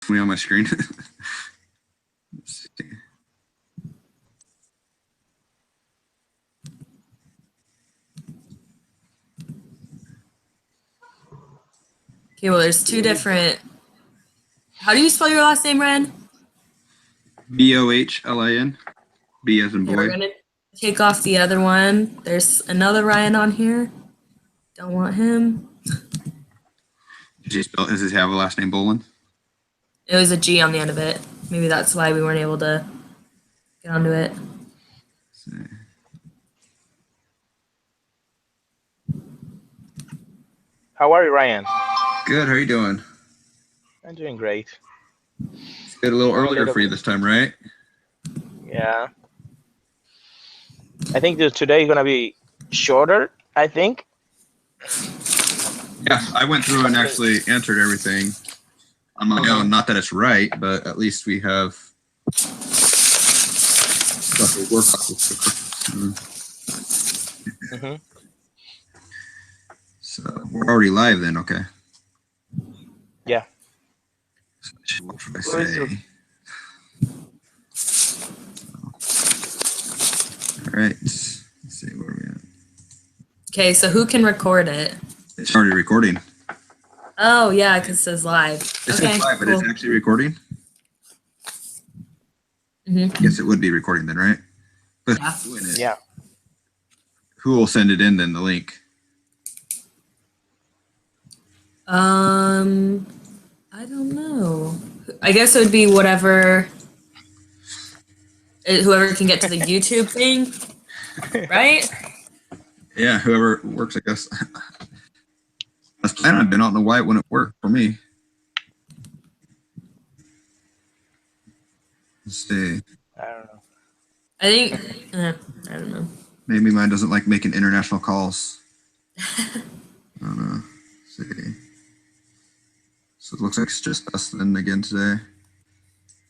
me on my screen. Let's see. Okay, well, there's two different. How do you spell your last name, Ren? Bohlin. B as in Okay, boy. we're gonna take off the other one. There's another Ryan on here. Don't want him. Does he have a last name Bolin? It was a G on the end of it. Maybe that's why we weren't able to get onto it. How are you, Ryan? Good. How are you doing? I'm doing great. It's good. A little earlier for you this time, right? Yeah. I think that today is gonna be shorter. I think. Yeah, I went through and actually answered everything on my own. Not that it's right, but at least we have stuff to work off with. So we're already live then, okay? Yeah. So what should I say? All right. Let's see where we at. Okay, so who can record it? It's already recording. Oh yeah, because it says live. It says live, but it's actually recording. I guess it would be recording then, right? But yeah. Who will send it in then? The link. I don't know. I guess it would be whoever can get to the YouTube thing, right? Yeah, whoever works, I guess. I was planning on it. I don't know why it wouldn't work for me. Let's see. I don't know. I don't know. Maybe mine doesn't like making international calls. I don't know. Let's see. So it looks like it's just us then again today.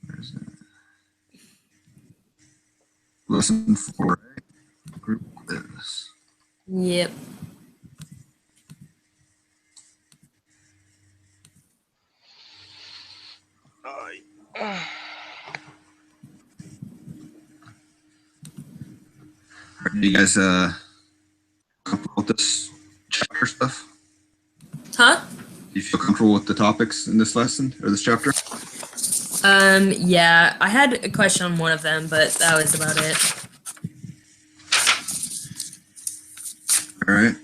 Where's it? Listen for group quiz. Yep. Are you guys comfortable with this chapter stuff? Huh? Do you feel comfortable with the topics in this lesson or this chapter? Yeah, I had a question on one of them, but that was about it. All right.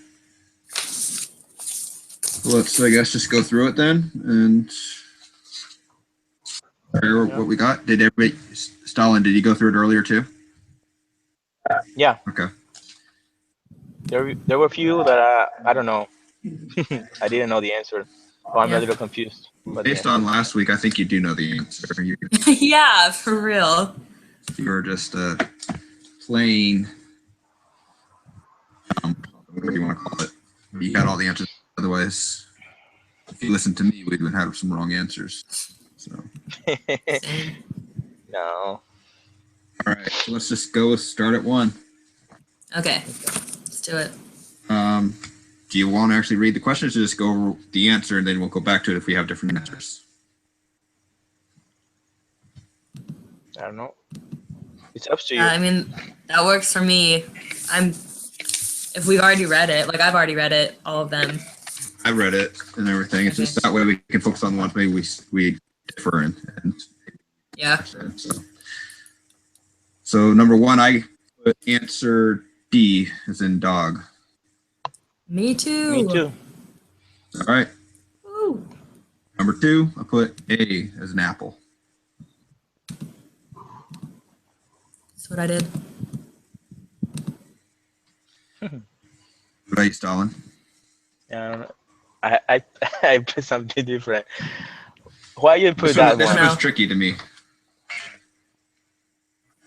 Let's, I guess, just go through it then and hear what we got. Did everybody, Stalin, did you go through it earlier too? Yeah. Okay. There were a few that I don't know. I didn't know the answer. Oh, I'm a little confused. But based on last week, I think you do know the answer. Yeah, for real. You were just playing, whatever you want to call it. You got all the answers. Otherwise, if you listen to me, we would have some wrong answers. So. No. All right, so let's just go start at 1. Okay, let's do it. Do you want to actually read the questions or just go over the answer and then we'll go back to it if we have different answers? I don't know. It's up to you. I mean, that works for me. If we've already read it, like I've already read it, all of them. I read it and everything. It's just that way we can focus on the ones maybe we differ in. And yeah. So number 1, I put answer D as in dog. Me too. Me too. All right. Woo. Number 2, I put A as an apple. That's what I did. What about you, Stalin? I put something different. Why you put this that one? one? This was tricky to me.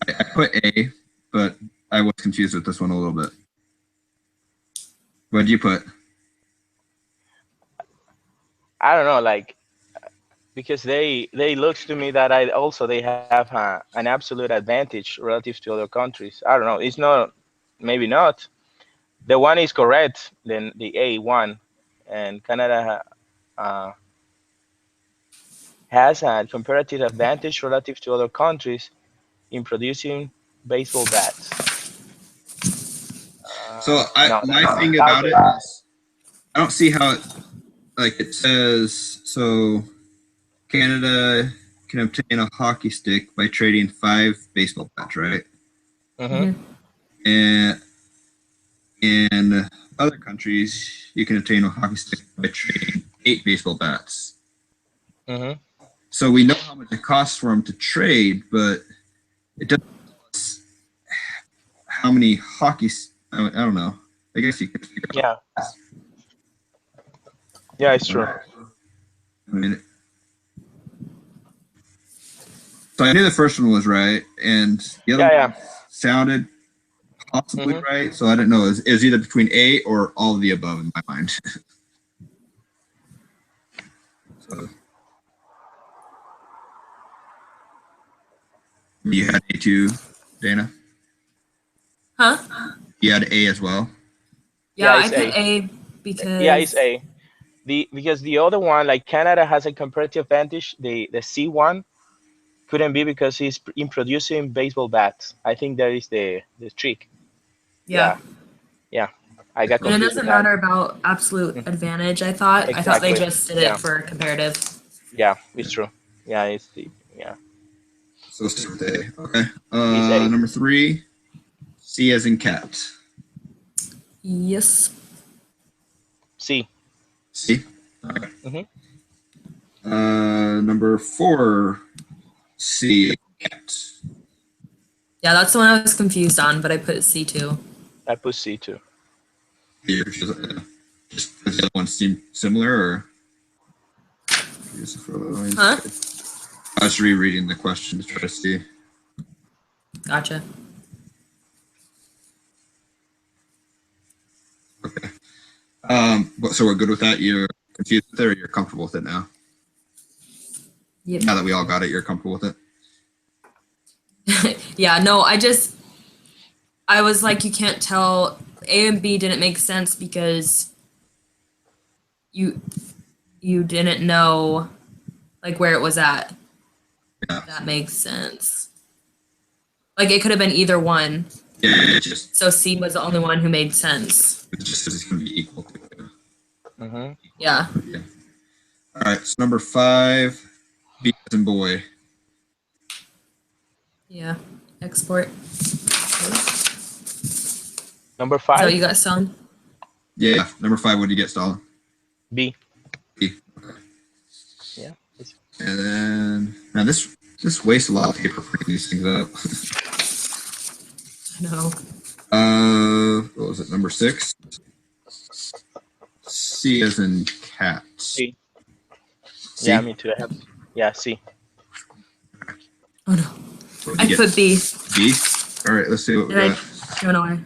I put A, but I was confused with this one a little bit. What did you put? I don't know, like, because they look to me that they have an absolute advantage relative to other countries. I don't know. It's not, maybe not. The one is correct, then the A1, and Canada has a comparative advantage relative to other countries in producing baseball bats? So No, my that's thing about it is I don't see how it, like it says. So Canada can obtain a hockey stick by trading 5 baseball bats, right? Mm-hmm. And in other countries, you can obtain a hockey stick by trading 8 baseball bats. Mm-hmm. So we know how much it costs for them to trade, but it doesn't tell us how many hockeys. I don't know. I guess you could figure it Yeah. Yeah, it's true. out. I mean, so I knew the first one was right, and the other Yeah, one sounded possibly Mhm. right. So I don't know. It was either between A or all of the above in my mind. So you had A too, Dana. Huh? You had A as well. Yeah, Yeah, I it's put A. A Yeah, it's because A. Because the other one, like Canada has a comparative advantage. The C one couldn't be because he's in producing baseball bats. I think that is the trick. yeah. Yeah, yeah. I got And it confused with doesn't that. matter about absolute Mhm. advantage, I thought. I thought they Exactly. just did it Yeah, for comparative. yeah. It's true. Yeah, it's the yeah. So let's start with A. Okay. It's A. Number 3, C as in cat. Yes. C. C. Okay. Mm-hmm. Number 4, C cat. Yeah, that's the one I was confused on, but I put C too. I put C too. Just does the other one seem similar, or? Huh? I was rereading the question to try to see. Gotcha. Okay. So we're good with that. You're confused with it, or you're comfortable with it now? Yep. Now that we all got it, you're comfortable with it. Yeah, no, I was like, you can't tell. A and B didn't make sense because you didn't know like where it was at. Yeah. That makes sense. Like it could have been either one. Yeah. It's So C was the only one who made sense. just it's going to be equal to it. Mm-hmm. Yeah. Yeah. All right. So number 5, B as in boy. Yeah. Export. Number Is that what 5. you got, son? Yeah. Number 5. What do you get, Stalin? B. B. Okay. Yeah. And then now this wastes a lot of paper printing these things up. No. What was it? Number 6. C as in cat. C. C? Yeah, me too. I have. Yeah, C. Oh no. What did I you get? put B. B? All right, let's see what we Did I got. throw it away?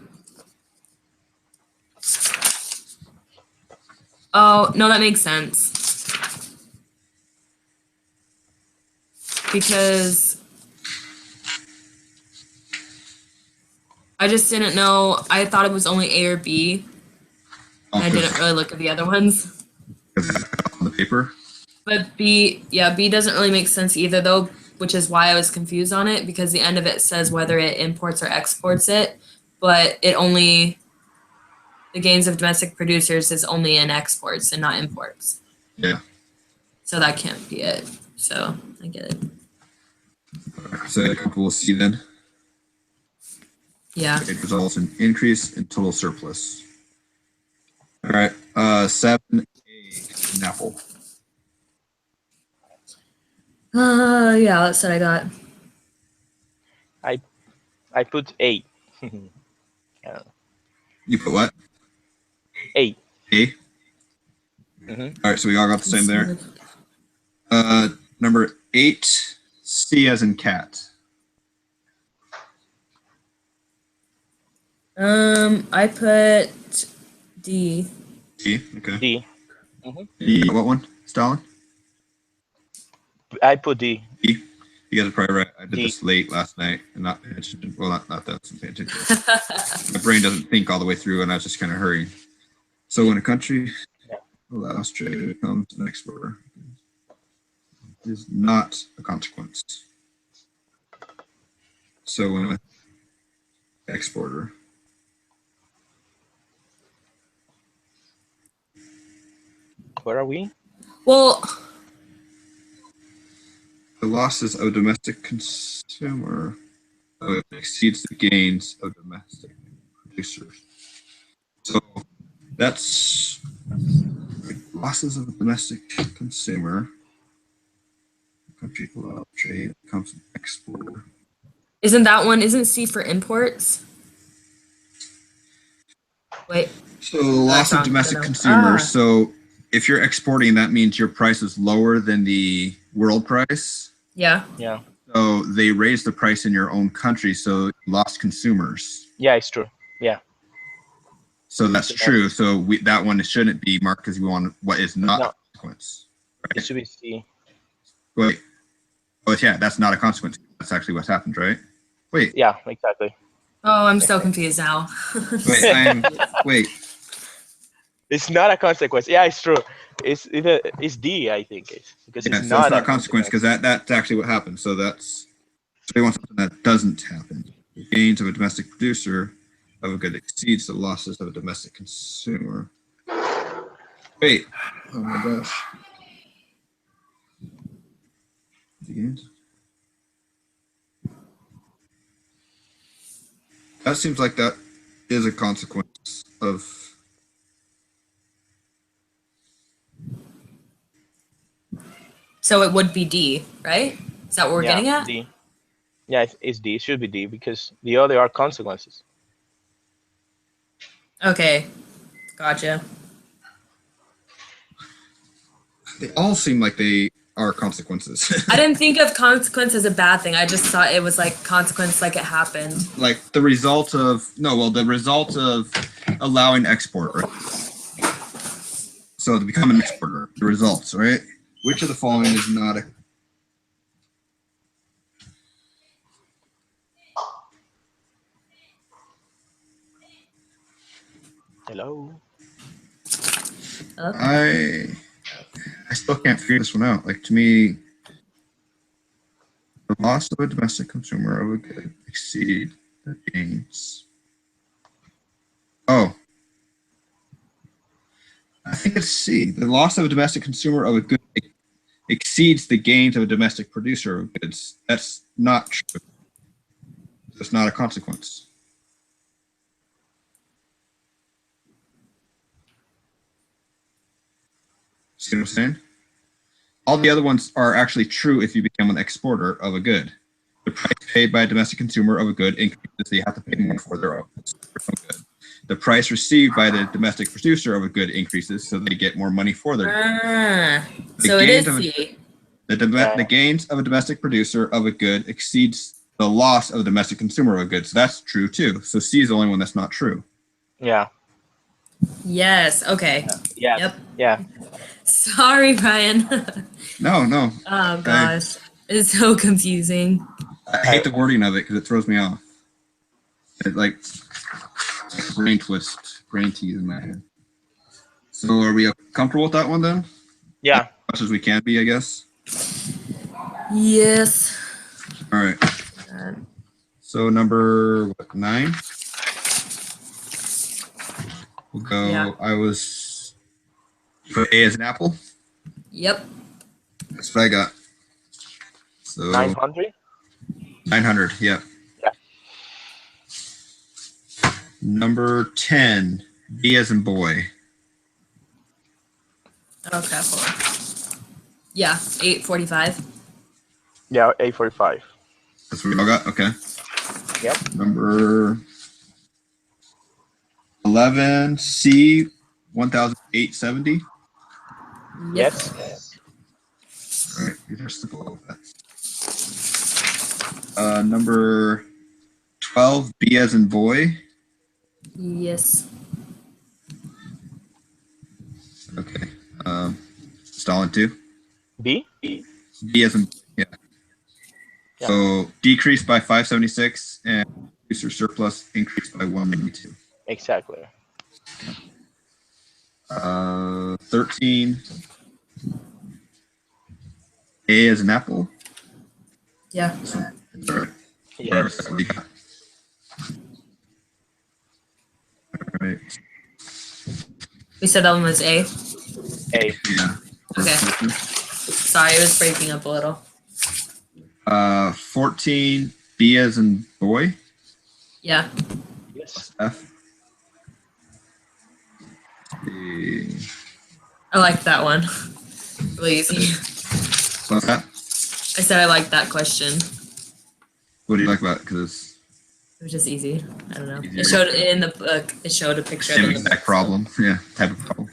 Oh, no, that makes sense. Because I just didn't know. I thought it was only A or B. And I didn't really look at the other ones. On the paper. But B, yeah, B doesn't really make sense either, though, which is why I was confused on it because the end of it says whether it imports or exports it, but the gains of domestic producers is only in exports and not imports. Yeah. So that can't be it. So I get it. So you're comfortable with C then? Yeah. It results in increase in total surplus. All right. 7A, an apple. Yeah, that's what I got. I put A. You put what? A. A. Mm-hmm. All right. So we all got the same there. Number 8, C as in cat. I put D. D. Okay. D. D. What one? Stalin? I put D. D. You guys are probably right. I did D. this late last night and not paying attention. Well, not that. I wasn't paying attention. My brain doesn't think all the way through, and I was just kind of hurrying. So when a country allows trade, it becomes an exporter. is not a consequence. So when an exporter, Where are we? Well, the losses of a domestic consumer exceeds the gains of domestic producers. So that's losses of a domestic consumer. Country allowed trade comes from exporter. isn't C for imports? Wait, So the loss That's of wrong. domestic No, no. consumers. Ah. So if you're exporting, that means your price is lower than the world price. Yeah. Yeah. So they raised the price in your own country, so you lost consumers. Yeah, it's true. Yeah. So that's So true. So that one shouldn't be marked because we want what is not No. a consequence. It should be C. Wait. Oh, yeah, that's not a consequence. That's actually what's happened, right? Wait, Yeah, exactly. Oh, I'm so confused now. wait. It's not a consequence. Yeah, it's true. It's D, I think, because Yeah, it's so not it's not a consequence because that's actually what happened. So they want something that doesn't happen. The gains of a domestic producer of a good exceeds the losses of a domestic consumer. Wait. Oh my gosh. The gains? That seems like that is a consequence of. So it would be D, right? Is that what we're getting at? D. Yeah, it's D. It should be D because the other are consequences. Okay, gotcha. They all seem like they are consequences. I didn't think of consequence as a bad thing. I just thought it was like consequence, like it happened. Like the result of allowing export, right? So to become an exporter, the results, right? Which of the following is not a Hello. Okay. I still can't figure this one out. Like to me, the loss of a domestic consumer of a good exceed the gains. Oh, I think it's C. The loss of a domestic consumer of a good exceeds the gains of a domestic producer of goods. That's not true. It's not a consequence. See what I'm saying? All the other ones are actually true if you become an exporter of a good. The price paid by a domestic consumer of a good increases, so you have to pay more for their own good. The price received by the domestic producer of a good increases, so they get more money for their good. So it is C. The gains of a domestic producer of a good exceeds the loss of a domestic consumer of a good. So that's true too. So C is the only one that's not true. Yeah. Yes. Okay. Yeah. Yep. Yeah. Sorry, Brian. No. Oh gosh, it's so confusing. I hate the wording of it because it throws me off. It like brain tease in my head. So are we comfortable with that one then? Yeah. As much as we can be, I guess. Yes. All right. So number 9. We'll go. Yeah. I was for A as an apple. Yep. That's what I got. So 900. 900. Yep. Yeah. Number 10. B as in boy. Okay. Hold on. Yeah. 845. Yeah, 845. That's what we all got. Okay. Yep. Number 11. C. 1870. Yep. Yes. All right. These are simple. Number 12. B as in boy. Yes. Okay. Stalin 2. B. B as in yeah. Yeah. So decreased by 576 and producer surplus increased by 192. Exactly. 13. A as an apple. Yeah. All right. Yes. What do you got? All right. We said that one was A. A. Yeah. Okay. Sorry, it was breaking up a little. 14. B as in boy. Yeah. Yes. F. B. I like that one. Really easy. What's that? I said I like that question. What do you like about it? Because It was just easy. I don't know. Easier. It showed in the book. It showed a it's picture the of same it in the exact book. problem. Yeah, type of problem.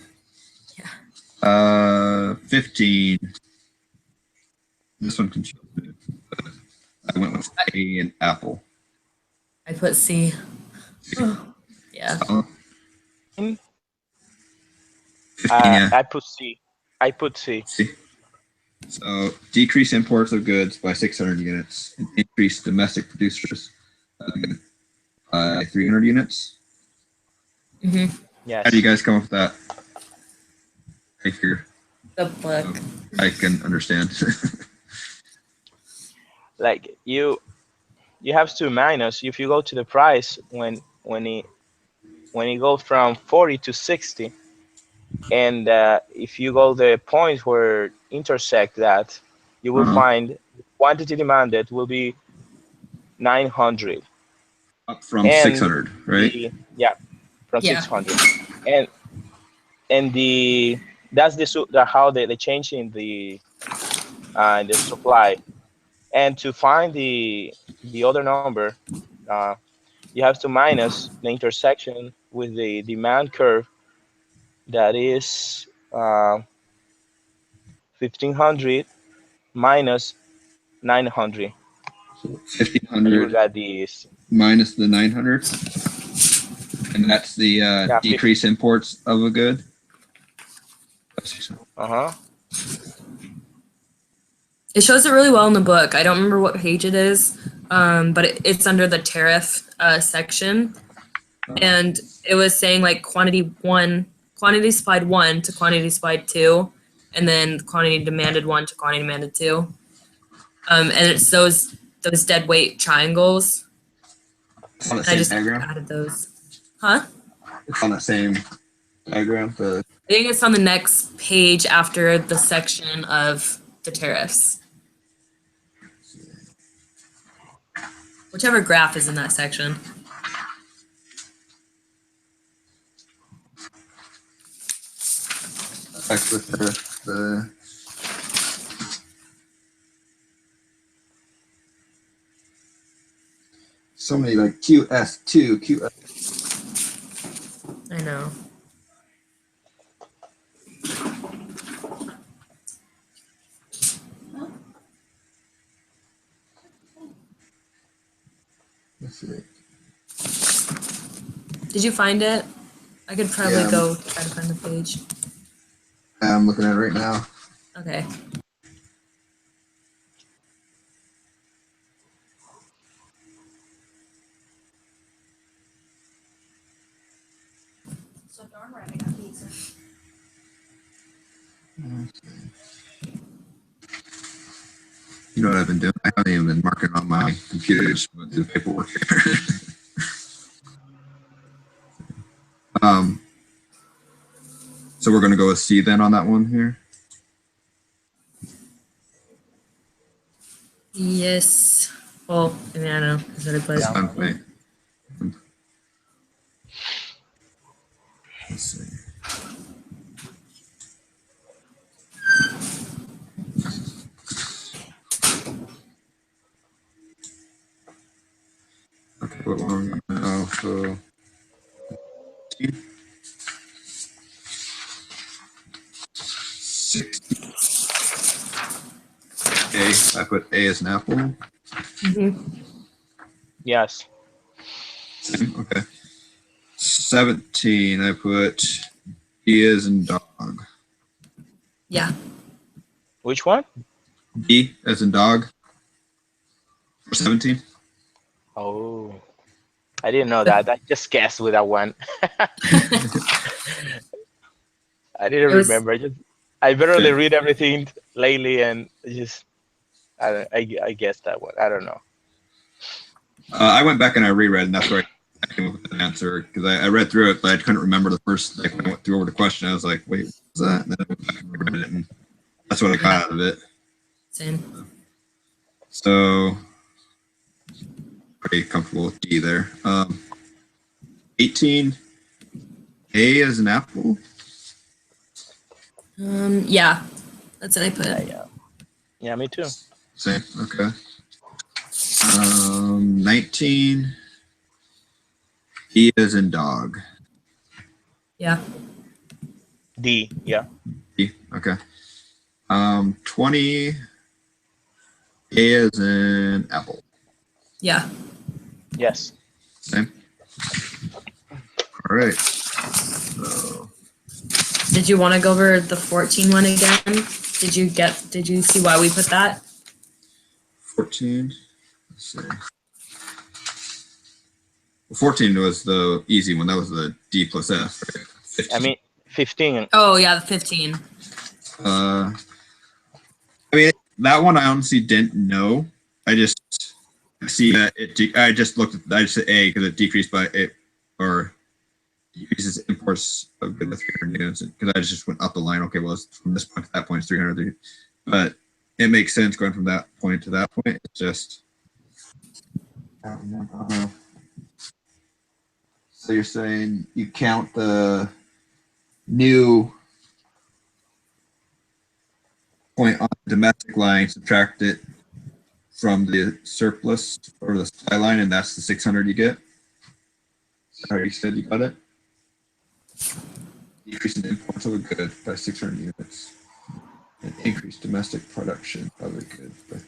Yeah. 15. This one confused me. I went with A and apple. I put C. Yeah. So, 15, yeah. I put C. I put C. See. So decrease imports of goods by 600 units and increase domestic producers by 300 units. hmm Yes. How do you guys come up with that? I figure The book. I can understand. Like you have to minus if you go to the price when it goes from 40 to 60, and if you go the points where intersect that, you will find quantity demanded will be 900 Up from and 600, right? from Yeah. 600, and that's how they change in the supply. And to find the other number, you have to minus the intersection with the demand curve, that is 1500 minus 900, So and you will 1500 get this. minus the 900, and that's the Yeah, decrease imports of a good. Uh-huh. It shows it really well in the book. I don't remember what page it is, but it's under the tariff section. And it was saying like quantity supplied 1 to quantity supplied 2, and then quantity demanded 1 to quantity demanded 2. And it's those dead weight triangles. It's on the I same just diagram. added those. Huh? It's on the same diagram. I think it's on the next page after the section of the tariffs. Whichever graph is in that section. Back with the so many like QS2, QS. I know. Let's see. Did you find it? I could probably Yeah. go try to find the page. I'm looking at it right now. Okay. So darn right, I got pizza. You know what I've been doing? I haven't even been marking on my computer, just went through the paperwork here. So we're gonna go with C then on that one here. Yes. Well, I mean, I don't know. Is that a place? That's fine with me. Let's see. Okay, what one? Oh, so. A. I put A as an apple. Mm-hmm. Yes. Same. Okay. 17. I put B as in dog. Yeah. Which one? B as in dog. For 17. Oh, I didn't know that. I just guessed with that one. I didn't It was- remember. Just I barely Okay. read everything lately, and just I guess that one. I don't know. I went back and I reread, and that's where I came up with an answer because I read through it, but I couldn't remember the first. Like when I went through over the question, I was like, "Wait, what was that?" And then I went back and reread it, and that's what I got out of it. Same. So pretty comfortable with D there. 18. A as an apple. Yeah, that's what I put. Yeah, me too. Same. Okay. 19. E as in dog. Yeah. D. Yeah. E. Okay. 20. A as in apple. Yeah. Yes. Same. All right. So, Did you want to go over the 14 one again? Did you see why we put that? 14. Let's see. Well, 14 was the easy one. That was the D plus F. Right? 15. I mean, 15. Oh, yeah, the 15. I mean, that one I honestly didn't know. I just see that I just looked at. I just said A because it decreased by it, or decreases imports of good with 300 units. Because I just went up the line. Okay, well, it's from this point to that point, it's 300. But it makes sense going from that point to that point. It's just. So you're saying you count the new point on the domestic line, subtract it from the surplus or the supply line, and that's the 600 you get? Is that how you said you got it? Decrease in imports of a good by 600 units and increase domestic production of a good by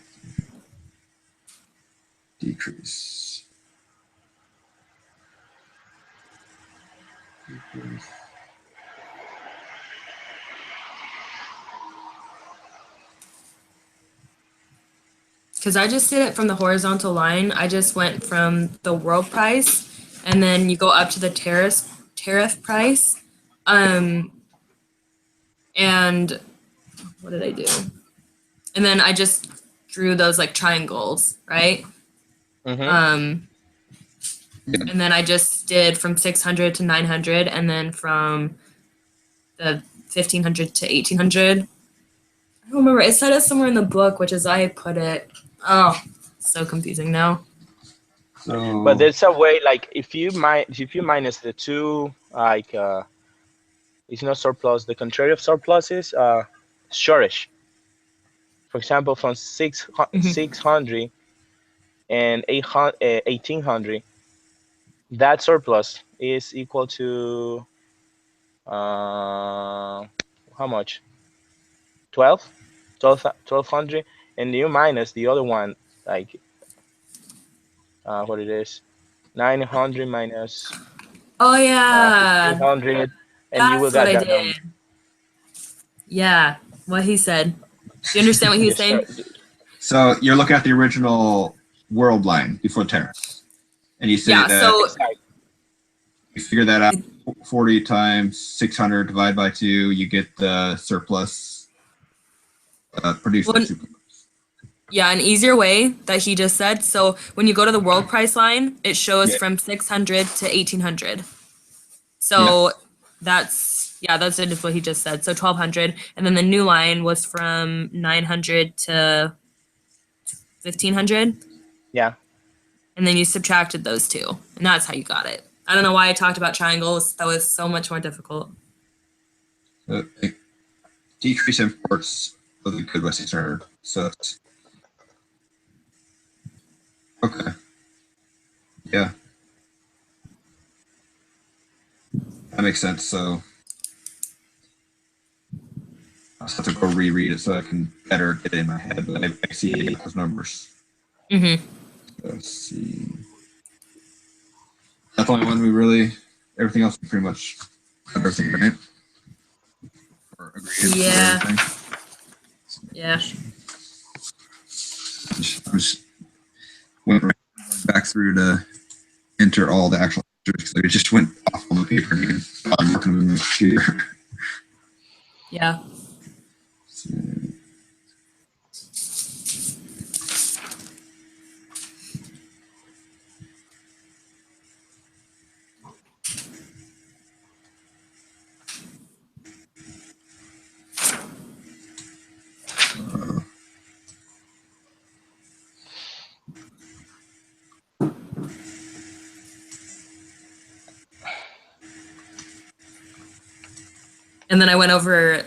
decrease. Because I just did it from the horizontal line. I just went from the world price, and then you go up to the tariff price. And what did I do? And then I just drew those like triangles, right? Mm-hmm. And then I just did from 600 to 900, and then from the 1500 to 1800. I don't remember. It said it somewhere in the book, which is I put it. Oh, so confusing now. So, But there's a way, like if you minus the two, like it's not surplus. The contrary of surplus is shortage. For example, from 600 and 1800, that surplus is equal to how much? 1200, and you minus the other one, like what it is, 900 minus Oh yeah, 1500, and you will that's what get I that number. did. Yeah, what he said. Do you understand what he was saying? so you're looking at the original world line before tariffs, and you say Yeah. that So you figure that out. 40 times 600 divided by 2, you get the surplus produced. Well, yeah, an easier way that he just said. So when you go to the world price line, it shows Yeah. from 600 to 1800. So that's what he just said. So 1200, and then the new line was from 900 to 1500. Yeah. And then you subtracted those two, and that's how you got it. I don't know why I talked about triangles. That was so much more difficult. Decrease imports of the good by 600. So that's okay. Yeah, that makes sense. So I'll just have to go reread it so I can better get it in my head. But I see those numbers. Mm-hmm. Let's see. That's the only one we really. Everything else we pretty much covered everything, right? Or agreed. Yeah. Everything. Yeah. I just went right back through to enter all the actual answers because I just went off on the paper and I'm looking at the computer. Yeah. And then I went over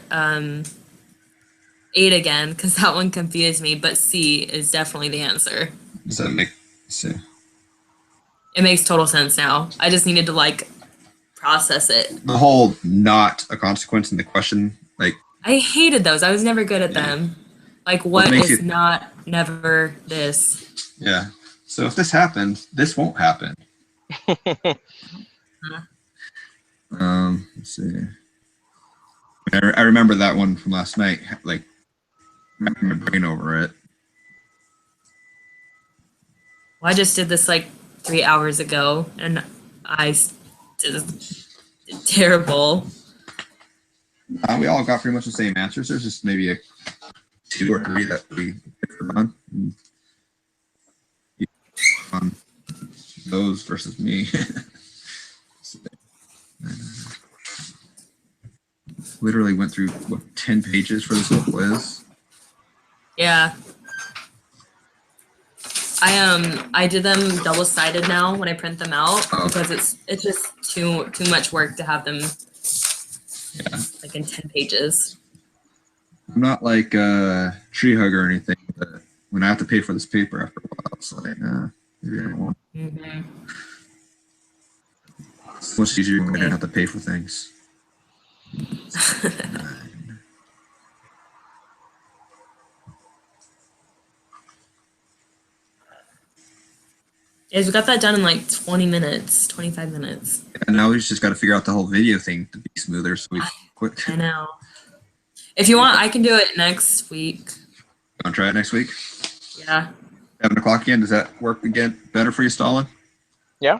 8 again because that one confused me, but C is definitely the answer. Does that make sense? It makes total sense now. I just needed to like process it. The whole not a consequence in the question, like, I hated those. I was never good at them. Like, what makes is you- not never this? yeah. So if this happens, this won't happen. Let's see. I remember that one from last night, like, wrapping my brain over it. Well, I just did this like 3 hours ago, and I did terrible. We all got pretty much the same answers. There's just maybe a 2 or 3 that we differed on. On those versus me. Literally went through what, 10 pages for this whole quiz. Yeah. I did them double-sided now when I print them out because it's just too much work to have them like in 10 pages. I'm not like a tree hugger or anything, but when I have to pay for this paper after a while, it's like, maybe I don't want. Mm-hmm. It's much easier when I don't have to pay for things. Guys, we got that done in like 20 minutes, 25 minutes. And now we just got to figure out the whole video thing to be smoother, so we can quit. I know. If you want, I can do it next week. Want to try it next week? Yeah. 7 o'clock again. Does that work again? Better for you, Stalin? Yeah.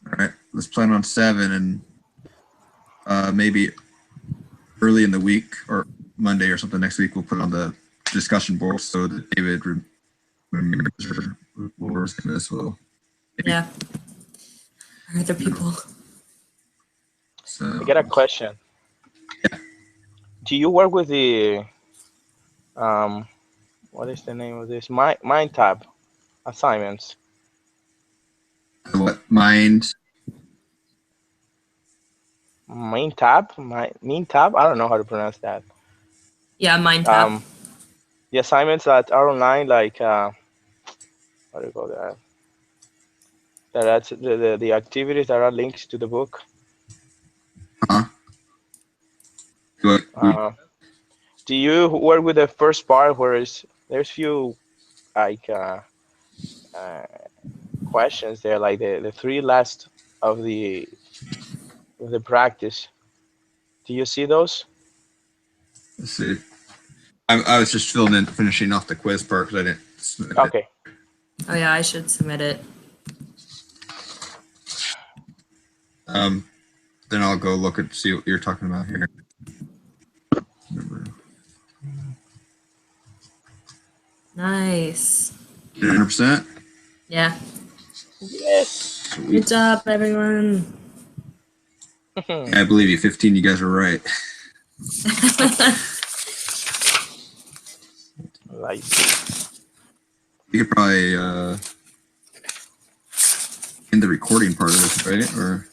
All right. Let's plan on 7 and maybe early in the week or Monday or something next week. We'll put it on the discussion board so that David remembers what we're saying as well. Yeah. Or other people. So I got a question. Yeah. Do you work with the what is the name of this? MindTab assignments. what mind? MindTab? MindTab? I don't know how to pronounce that. Yeah, MindTab. The assignments that are online, like what do you call that? That's the activities that are linked to the book. Do you work with the first part where there's few like questions there, like the 3 last of the practice? Do you see those? Let's see. I was just finishing off the quiz part because I didn't submit it. Okay. Oh yeah, I should submit it. Then I'll go look and see what you're talking about here. Nice. 100%. Yeah. Yes. Good job, everyone. I believe you. 15. You guys are right. Like, You could probably end the recording part of this, right? Or